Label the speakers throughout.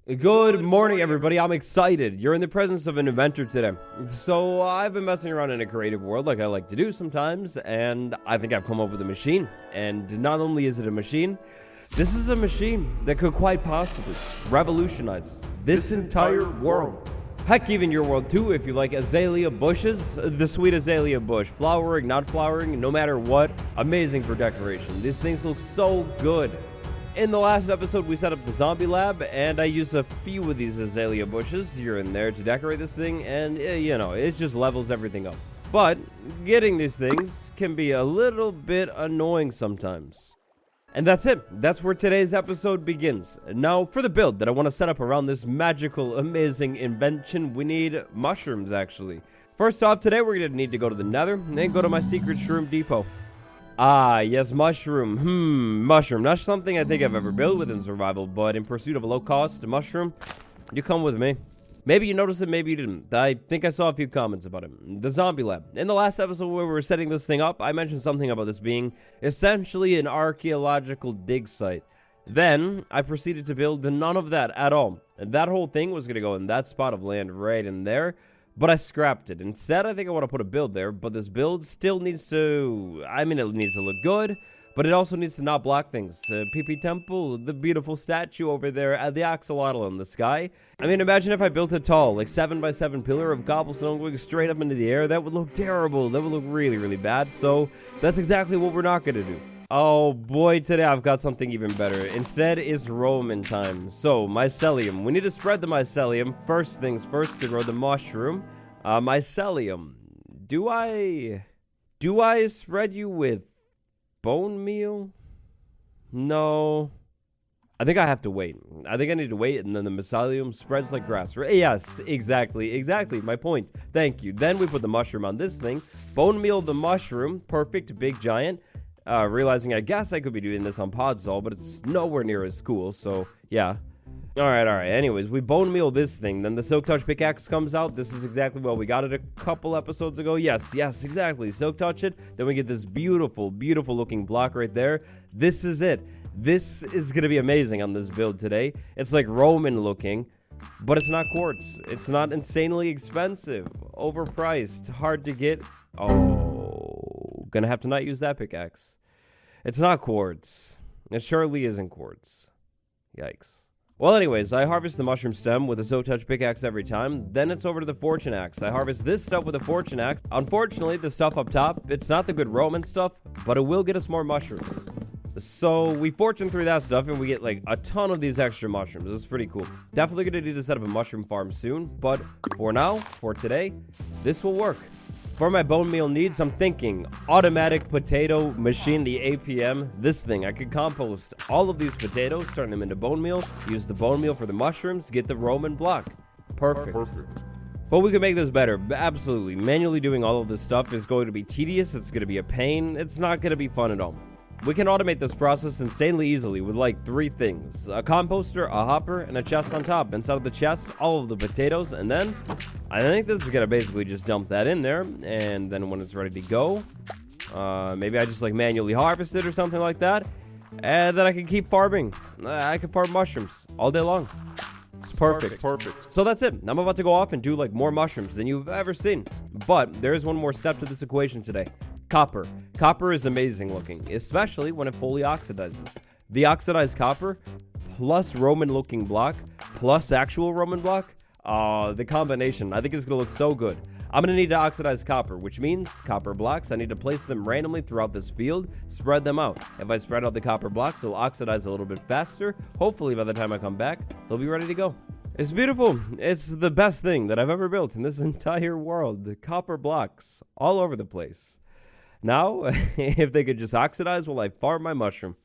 Speaker 1: Good morning, everybody. I'm excited. You're in the presence of an inventor today. So I've been messing around in a creative world like I like to do sometimes, and I think I've come up with a machine. And not only is it a machine, this is a machine that could quite possibly revolutionize this entire world. Heck, even your world too, if you like azalea bushes, the sweet azalea bush, flowering, not flowering, no matter what, amazing for decoration. These things look so good. In the last episode, we set up the zombie lab, and I used a few of these azalea bushes here and there to decorate this thing, and, it just levels everything up. But getting these things can be a little bit annoying sometimes. And that's it. That's where today's episode begins. Now, for the build that I want to set up around this magical, amazing invention, we need mushrooms, actually. First off, today we're going to need to go to the nether and go to my secret shroom depot. Ah, yes, mushroom. Mushroom. Not something I think I've ever built within survival, but in pursuit of a low-cost mushroom, you come with me. Maybe you noticed it, maybe you didn't. I think I saw a few comments about it. The zombie lab. In the last episode where we were setting this thing up, I mentioned something about this being essentially an archaeological dig site. Then, I proceeded to build none of that at all. And that whole thing was going to go in that spot of land right in there. But I scrapped it. Instead, I think I want to put a build there, but this build still needs to, it needs to look good, but it also needs to not block things. PP Temple, the beautiful statue over there, the axolotl in the sky. Imagine if I built a tall, 7x7 pillar of cobblestone going straight up into the air. That would look terrible. That would look really, really bad. So that's exactly what we're not going to do. Oh boy, today I've got something even better. Instead, it's Roman time. So, mycelium. We need to spread the mycelium. First things first to grow the mushroom. Mycelium. Do I spread you with bone meal? No. I think I have to wait. I think I need to wait, and then the mycelium spreads like grass. Yes, exactly, my point. Thank you. Then we put the mushroom on this thing. Bone meal the mushroom. Perfect, big giant. Realizing I guess I could be doing this on Podzol, but it's nowhere near as cool, so yeah. Alright. Anyways, we bone meal this thing. Then the Silk Touch pickaxe comes out. This is exactly what we got it a couple episodes ago. Yes, exactly. Silk Touch it. Then we get this beautiful, beautiful looking block right there. This is it. This is going to be amazing on this build today. It's like Roman looking, but it's not quartz. It's not insanely expensive. Overpriced. Hard to get. Oh, gonna have to not use that pickaxe. It's not quartz. It surely isn't quartz. Yikes. Well, anyways, I harvest the mushroom stem with a Silk Touch pickaxe every time. Then it's over to the fortune axe. I harvest this stuff with a fortune axe. Unfortunately, the stuff up top, it's not the good Roman stuff, but it will get us more mushrooms. So we fortune through that stuff and we get a ton of these extra mushrooms. This is pretty cool. Definitely gonna need to set up a mushroom farm soon, but for now, for today, this will work. For my bone meal needs, I'm thinking automatic potato machine, the APM. This thing, I could compost all of these potatoes, turn them into bone meal, use the bone meal for the mushrooms, get the Roman block. Perfect. But we can make this better, absolutely. Manually doing all of this stuff is going to be tedious, it's going to be a pain, it's not going to be fun at all. We can automate this process insanely easily with 3 things. A composter, a hopper, and a chest on top. Inside of the chest, all of the potatoes, and then I think this is going to basically just dump that in there, and then when it's ready to go, maybe I just manually harvest it or something like that, and then I can keep farming. I can farm mushrooms all day long. It's perfect. So that's it. I'm about to go off and do more mushrooms than you've ever seen. But there is one more step to this equation today. Copper. Copper is amazing looking, especially when it fully oxidizes. The oxidized copper plus Roman looking block plus actual Roman block, the combination, I think it's going to look so good. I'm going to need to oxidize copper, which means copper blocks. I need to place them randomly throughout this field, spread them out. If I spread out the copper blocks, they'll oxidize a little bit faster. Hopefully by the time I come back, they'll be ready to go. It's beautiful. It's the best thing that I've ever built in this entire world. The copper blocks all over the place. Now, if they could just oxidize while I farm my mushroom.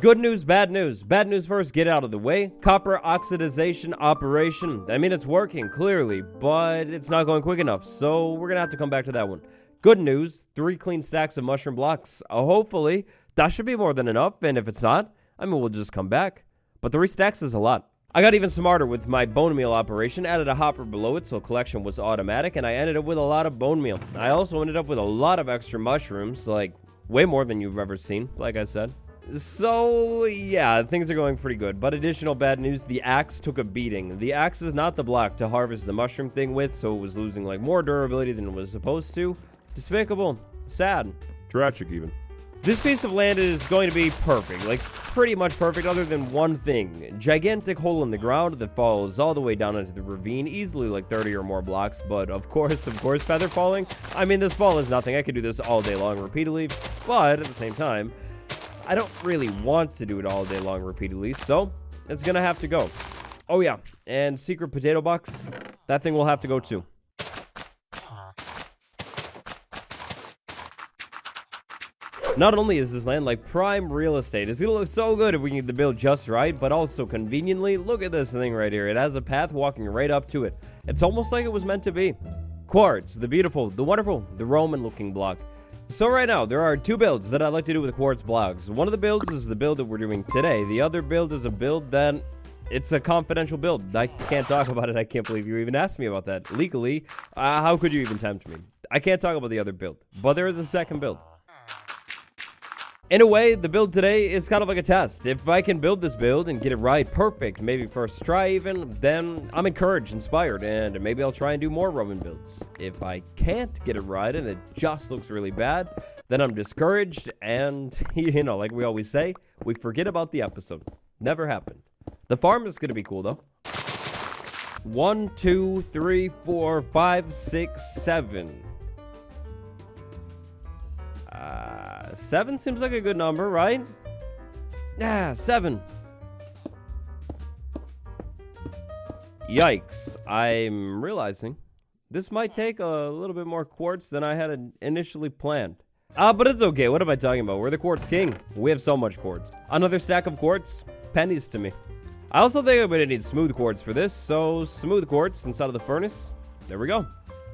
Speaker 1: Good news, bad news. Bad news first, get out of the way. Copper oxidization operation. It's working, clearly, but it's not going quick enough, so we're gonna have to come back to that one. Good news, 3 clean stacks of mushroom blocks. Hopefully, that should be more than enough, and if it's not, I mean, we'll just come back. But 3 stacks is a lot. I got even smarter with my bone meal operation, added a hopper below it so collection was automatic, and I ended up with a lot of bone meal. I also ended up with a lot of extra mushrooms, like way more than you've ever seen, like I said. So, yeah, things are going pretty good. But additional bad news, the axe took a beating. The axe is not the block to harvest the mushroom thing with, so it was losing like more durability than it was supposed to. Despicable. Sad.
Speaker 2: Tragic, even.
Speaker 1: This piece of land is going to be perfect, like pretty much perfect other than one thing. Gigantic hole in the ground that falls all the way down into the ravine, easily like 30 or more blocks, but of course, feather falling. I mean, this fall is nothing. I could do this all day long repeatedly, but at the same time, I don't really want to do it all day long repeatedly, so it's gonna have to go. Oh yeah, and secret potato box, that thing will have to go too. Not only is this land like prime real estate, it's gonna look so good if we can get the build just right, but also conveniently, look at this thing right here. It has a path walking right up to it. It's almost like it was meant to be. Quartz, the beautiful, the wonderful, the Roman looking block. So right now, there are 2 builds that I like to do with quartz blocks. One of the builds is the build that we're doing today. The other build is a build that, it's a confidential build. I can't talk about it. I can't believe you even asked me about that. Legally, how could you even tempt me? I can't talk about the other build, but there is a second build. In a way, the build today is kind of like a test. If I can build this build and get it right, perfect, maybe first try even, then I'm encouraged, inspired, and maybe I'll try and do more Roman builds. If I can't get it right and it just looks really bad, then I'm discouraged, and, you know, like we always say, we forget about the episode. Never happened. The farm is going to be cool, though. 1, 2, 3, 4, 5, 6, 7. 7 seems like a good number, right? Yeah, 7. Yikes. I'm realizing this might take a little bit more quartz than I had initially planned. But it's okay. What am I talking about? We're the quartz king. We have so much quartz. Another stack of quartz? Pennies to me. I also think I'm going to need smooth quartz for this, so smooth quartz inside of the furnace. There we go.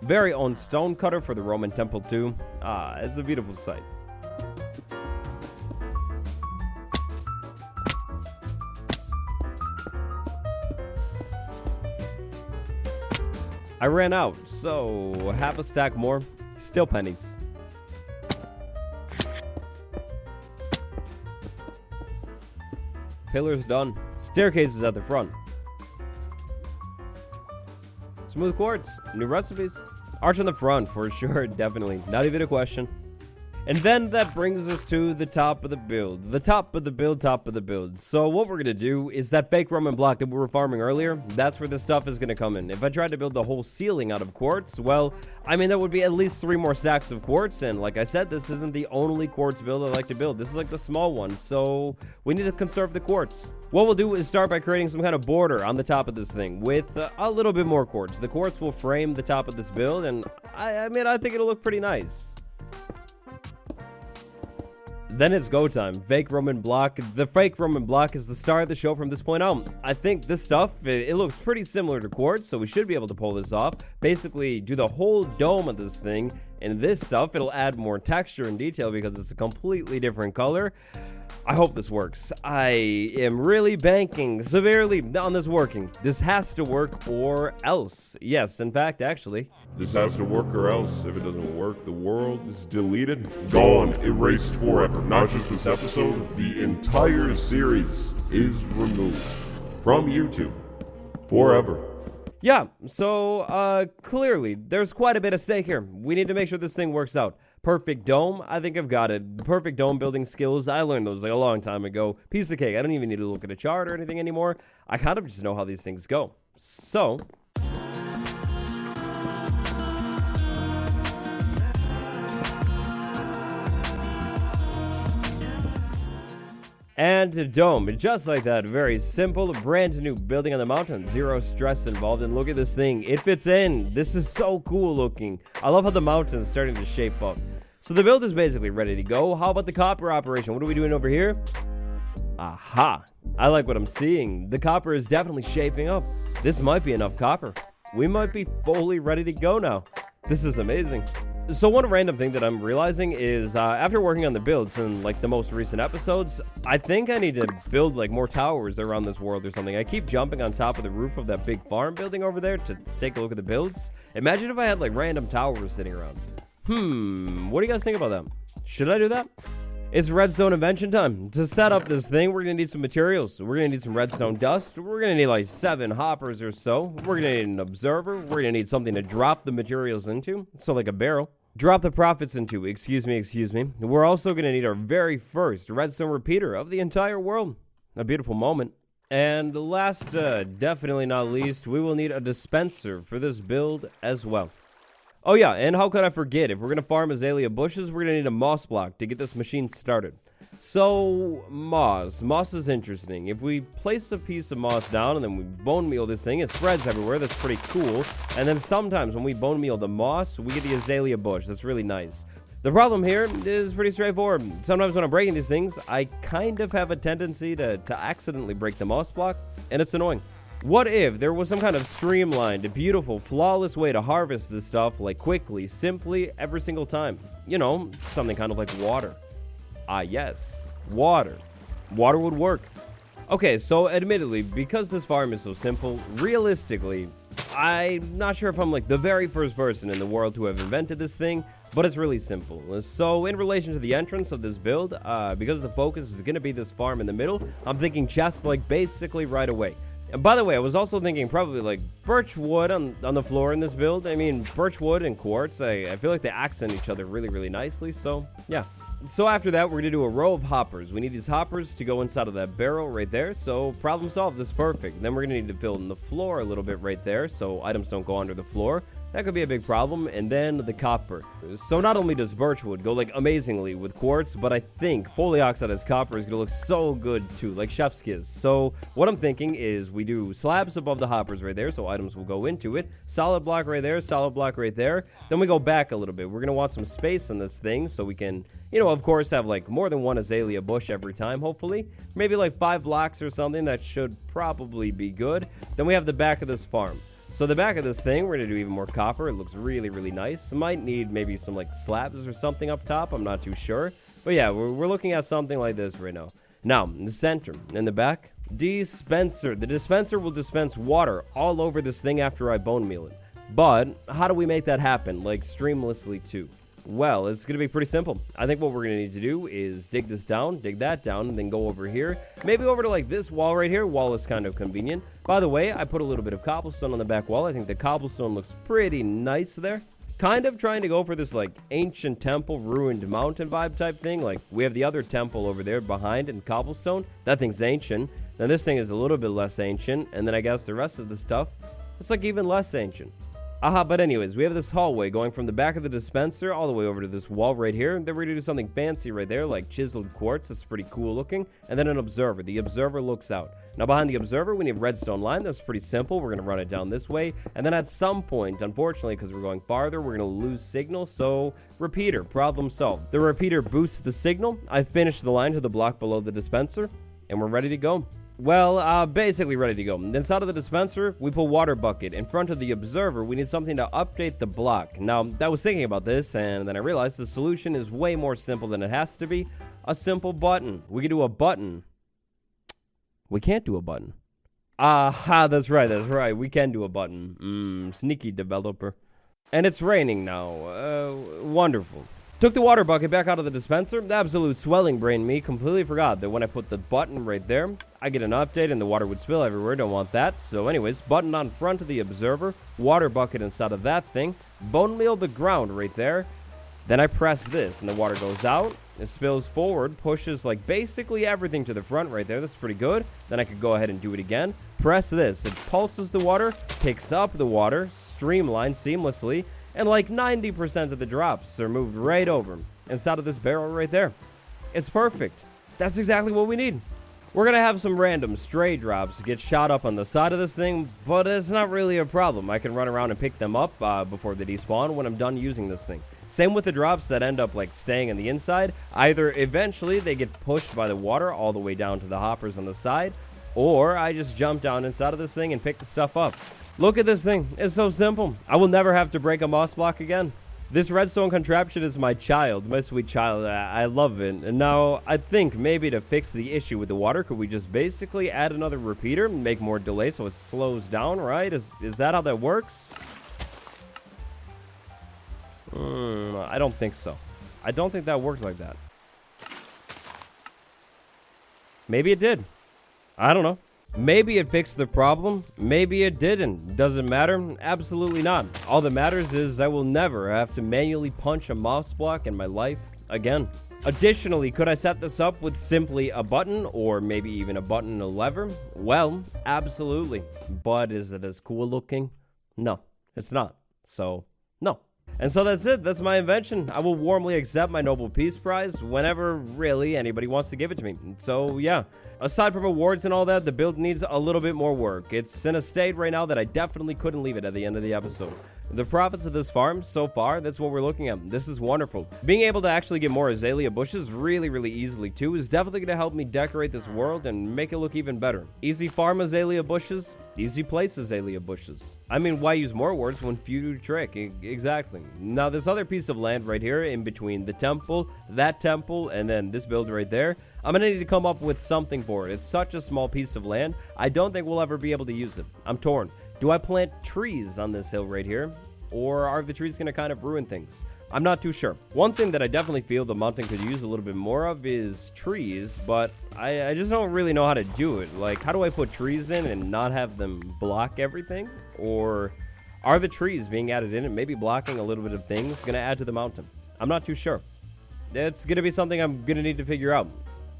Speaker 1: Very own stone cutter for the Roman temple too. It's a beautiful sight. I ran out, so half a stack more, still pennies. Pillars done. Staircase is at the front. Smooth quartz, new recipes. Arch on the front, for sure, definitely. Not even a question. And then that brings us to the top of the build. The top of the build, top of the build. So what we're going to do is that fake Roman block that we were farming earlier, that's where this stuff is going to come in. If I tried to build the whole ceiling out of quartz, well, I mean, that would be at least 3 more stacks of quartz. And like I said, this isn't the only quartz build I like to build. This is like the small one. So we need to conserve the quartz. What we'll do is start by creating some kind of border on the top of this thing with a little bit more quartz. The quartz will frame the top of this build, and I mean, I think it'll look pretty nice. Then it's go time. Fake Roman block. The fake Roman block is the star of the show from this point on. I think this stuff, it looks pretty similar to quartz, so we should be able to pull this off. Basically, do the whole dome of this thing, and this stuff, it'll add more texture and detail because it's a completely different color. I hope this works. I am really banking severely on this working. This has to work or else. Yes, in fact, actually.
Speaker 2: This has to work or else. If it doesn't work, the world is deleted, gone, erased forever. Not just this episode, the entire series is removed from YouTube forever.
Speaker 1: Yeah, so clearly there's quite a bit at stake here. We need to make sure this thing works out. Perfect dome, I think I've got it. Perfect dome building skills, I learned those like a long time ago. Piece of cake, I don't even need to look at a chart or anything anymore. I kind of just know how these things go. So, and a dome, just like that, very simple, brand new building on the mountain, zero stress involved, and look at this thing, it fits in. This is so cool looking. I love how the mountain's starting to shape up. So the build is basically ready to go. How about the copper operation? What are we doing over here? Aha, I like what I'm seeing. The copper is definitely shaping up. This might be enough copper. We might be fully ready to go now. This is amazing. So one random thing that I'm realizing is after working on the builds in like the most recent episodes, I think I need to build like more towers around this world or something. I keep jumping on top of the roof of that big farm building over there to take a look at the builds. Imagine if I had like random towers sitting around. What do you guys think about that? Should I do that? It's redstone invention time. To set up this thing, we're gonna need some materials. We're gonna need some redstone dust. We're gonna need like 7 hoppers or so. We're gonna need an observer. We're gonna need something to drop the materials into, so like a barrel. Drop the profits into, excuse me. We're also gonna need our very first redstone repeater of the entire world. A beautiful moment. And last, definitely not least, we will need a dispenser for this build as well. Oh yeah, and how could I forget? If we're going to farm azalea bushes, we're going to need a moss block to get this machine started. So, moss. Moss is interesting. If we place a piece of moss down and then we bone meal this thing, it spreads everywhere. That's pretty cool. And then sometimes when we bone meal the moss, we get the azalea bush. That's really nice. The problem here is pretty straightforward. Sometimes when I'm breaking these things, I kind of have a tendency to accidentally break the moss block, and it's annoying. What if there was some kind of streamlined, beautiful, flawless way to harvest this stuff, like quickly, simply, every single time? You know, something kind of like water. Ah, yes, water. Water would work. Okay, so admittedly, because this farm is so simple, realistically, I'm not sure if I'm like the very first person in the world to have invented this thing, but it's really simple. So in relation to the entrance of this build, because the focus is going to be this farm in the middle, I'm thinking chests like basically right away. And by the way, I was also thinking probably like birch wood on the floor in this build. I mean, birch wood and quartz, I feel like they accent each other really, really nicely. So, yeah. So after that, we're going to do a row of hoppers. We need these hoppers to go inside of that barrel right there. So problem solved. This is perfect. Then we're going to need to fill in the floor a little bit right there so items don't go under the floor. That could be a big problem. And then the copper. So not only does birchwood go like amazingly with quartz, but I think fully oxidized copper is going to look so good too, like chef's kiss. So what I'm thinking is we do slabs above the hoppers right there so items will go into it. Solid block right there, solid block right there. Then we go back a little bit. We're going to want some space in this thing so we can, you know, of course, have like more than one azalea bush every time, hopefully. Maybe like 5 blocks or something. That should probably be good. Then we have the back of this farm. So the back of this thing, we're going to do even more copper. It looks really, really nice. Might need maybe some like slabs or something up top. I'm not too sure. But yeah, we're looking at something like this right now. Now, in the center, in the back, dispenser. The dispenser will dispense water all over this thing after I bone meal it. But how do we make that happen, like streamlessly too? Well, it's going to be pretty simple. I think what we're going to need to do is dig this down, dig that down, and then go over here. Maybe over to like this wall right here. Wall is kind of convenient. By the way, I put a little bit of cobblestone on the back wall. I think the cobblestone looks pretty nice there. Kind of trying to go for this like ancient temple, ruined mountain vibe type thing. Like we have the other temple over there behind in cobblestone. That thing's ancient. Then this thing is a little bit less ancient. And then I guess the rest of the stuff, it's like even less ancient. But anyways, we have this hallway going from the back of the dispenser all the way over to this wall right here. Then we're going to do something fancy right there, like chiseled quartz. That's pretty cool looking. And then an observer. The observer looks out. Now, behind the observer, we need a redstone line. That's pretty simple. We're going to run it down this way. And then at some point, unfortunately, because we're going farther, we're going to lose signal. So, repeater. Problem solved. The repeater boosts the signal. I finished the line to the block below the dispenser. And we're ready to go. Well, basically ready to go. Inside of the dispenser, we put water bucket. In front of the observer, we need something to update the block. Now, I was thinking about this, and then I realized the solution is way more simple than it has to be. A simple button. We can do a button. We can't do a button. That's right. We can do a button. Sneaky developer. And it's raining now. Wonderful. Took the water bucket back out of the dispenser. The absolute swelling brain me completely forgot that when I put the button right there, I get an update and the water would spill everywhere. Don't want that. So anyways, button on front of the observer, water bucket inside of that thing, bone meal the ground right there. Then I press this and the water goes out. It spills forward, pushes like basically everything to the front right there. That's pretty good. Then I could go ahead and do it again. Press this. It pulses the water, picks up the water, streamlines seamlessly. And like 90% of the drops are moved right over inside of this barrel right there. It's perfect. That's exactly what we need. We're going to have some random stray drops get shot up on the side of this thing, but it's not really a problem. I can run around and pick them up before they despawn when I'm done using this thing. Same with the drops that end up like staying on the inside. Either eventually they get pushed by the water all the way down to the hoppers on the side, or I just jump down inside of this thing and pick the stuff up. Look at this thing. It's so simple. I will never have to break a moss block again. This redstone contraption is my child, my sweet child. I love it. And now, I think maybe to fix the issue with the water, could we just basically add another repeater and make more delay so it slows down, right? Is that how that works? I don't think so. I don't think that works like that. Maybe it did. I don't know. Maybe it fixed the problem. Maybe it didn't. Does it matter? Absolutely not. All that matters is I will never have to manually punch a mouse block in my life again. Additionally, could I set this up with simply a button or maybe even a button and a lever? Well, absolutely. But is it as cool looking? No, it's not. So, no. And so that's it. That's my invention. I will warmly accept my Nobel Peace Prize whenever really anybody wants to give it to me. So yeah, aside from awards and all that, the build needs a little bit more work. It's in a state right now that I definitely couldn't leave it at the end of the episode. The profits of this farm so far, that's what we're looking at. This is wonderful. Being able to actually get more azalea bushes really easily too is definitely going to help me decorate this world and make it look even better. Easy farm azalea bushes, easy place azalea bushes. I mean, why use more words when few do trick? Exactly. Now this other piece of land right here in between the temple, that temple, and then this build right there, I'm going to need to come up with something for it. It's such a small piece of land, I don't think we'll ever be able to use it. I'm torn. Do I plant trees on this hill right here? Or are the trees going to kind of ruin things? I'm not too sure. One thing that I definitely feel the mountain could use a little bit more of is trees, but I just don't really know how to do it. Like, how do I put trees in and not have them block everything? Or are the trees being added in and maybe blocking a little bit of things going to add to the mountain? I'm not too sure. It's going to be something I'm going to need to figure out.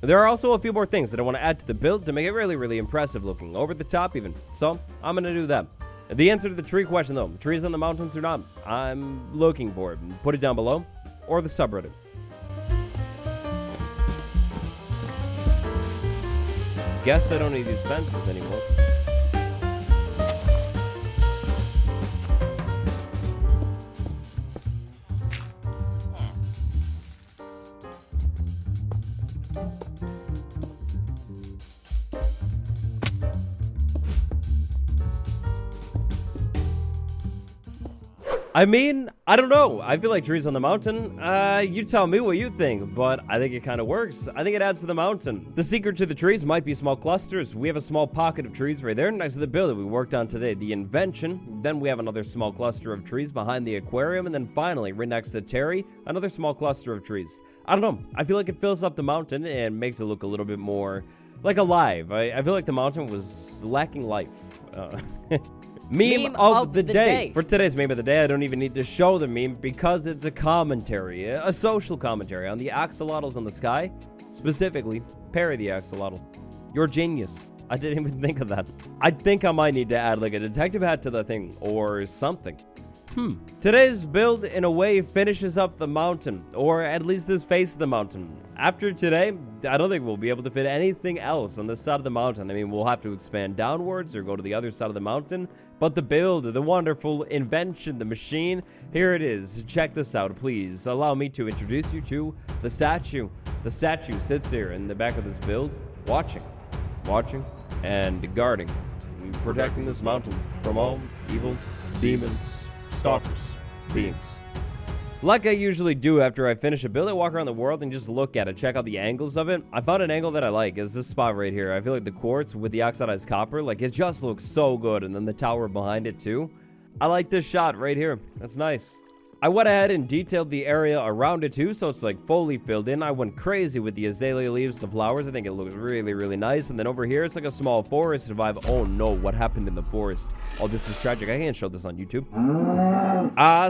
Speaker 1: There are also a few more things that I want to add to the build to make it really impressive looking, over the top even. So, I'm going to do that. The answer to the tree question though, trees on the mountains or not, I'm looking for it. Put it down below, or the subreddit. Guess I don't need these fences anymore. I mean, I don't know. I feel like trees on the mountain. You tell me what you think, but I think it kind of works. I think it adds to the mountain. The secret to the trees might be small clusters. We have a small pocket of trees right there next to the build that we worked on today, the invention. Then we have another small cluster of trees behind the aquarium, and then finally, right next to Terry, another small cluster of trees. I don't know. I feel like it fills up the mountain and makes it look a little bit more like alive. I feel like the mountain was lacking life. Meme of the day. For today's meme of the day, I don't even need to show the meme because it's a commentary, a social commentary on the axolotls in the sky, specifically Perry the axolotl. You're a genius. I didn't even think of that. I think I might need to add like a detective hat to the thing or something. Today's build, in a way, finishes up the mountain, or at least this face of the mountain. After today, I don't think we'll be able to fit anything else on this side of the mountain. I mean, we'll have to expand downwards or go to the other side of the mountain. But the build, the wonderful invention, the machine, here it is. Check this out, please. Allow me to introduce you to the statue. The statue sits here in the back of this build, watching, and guarding, protecting this mountain from all evil demons. Stalkers, beings. Like I usually do after I finish a build, I walk around the world and just look at it, check out the angles of it. I found an angle that I like. Is this spot right here. I feel like the quartz with the oxidized copper, like it just looks so good. And then the tower behind it too. I like this shot right here. That's nice. I went ahead and detailed the area around it too, so it's like fully filled in. I went crazy with the azalea leaves, the flowers. I think it looks really nice. And then over here, it's like a small forest vibe. Oh no, what happened in the forest? Oh, this is tragic. I can't show this on YouTube.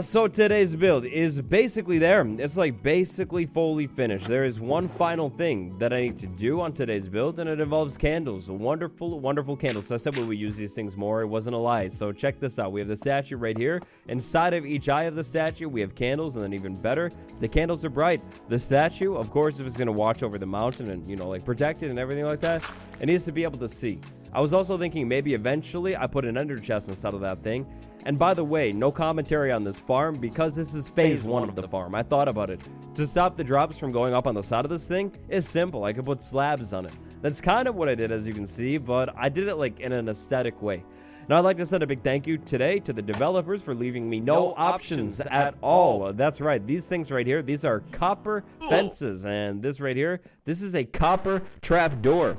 Speaker 1: So today's build is basically there. It's like basically fully finished. There is one final thing that I need to do on today's build, and it involves candles. Wonderful candles. So I said we would use these things more. It wasn't a lie. So check this out. We have the statue right here. Inside of each eye of the statue, we have candles, and then even better, the candles are bright. The statue, of course, if it's going to watch over the mountain and, you know, like protect it and everything like that, it needs to be able to see. I was also thinking maybe eventually I put an ender chest inside of that thing. And by the way, no commentary on this farm because this is phase one of the farm. I thought about it. To stop the drops from going up on the side of this thing is simple. I could put slabs on it. That's kind of what I did, as you can see, but I did it like in an aesthetic way. Now, I'd like to send a big thank you today to the developers for leaving me no options at all. That's right. These things right here, these are copper fences. And this right here, this is a copper trap door.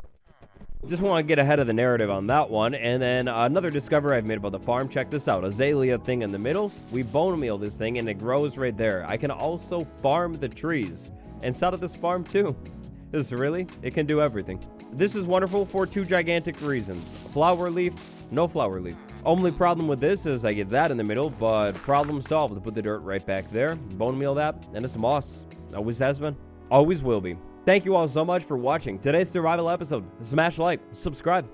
Speaker 1: Just want to get ahead of the narrative on that one. And then another discovery I've made about the farm. Check this out. Azalea thing in the middle. We bone meal this thing and it grows right there. I can also farm the trees inside of this farm too. This really, it can do everything. This is wonderful for two gigantic reasons. Flower leaf, no flower leaf. Only problem with this is I get that in the middle, but problem solved. To put the dirt right back there, bone meal that, and it's moss. Always has been, always will be. Thank you all so much for watching today's survival episode. Smash like, subscribe.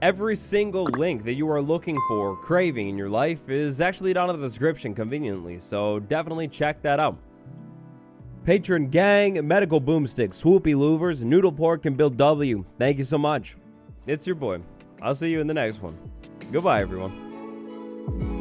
Speaker 1: Every single link that you are looking for, craving in your life is actually down in the description conveniently, so definitely check that out. Patron gang, medical boomstick, swoopy louvers, noodle pork, and Bill W. Thank you so much. It's your boy. I'll see you in the next one. Goodbye, everyone.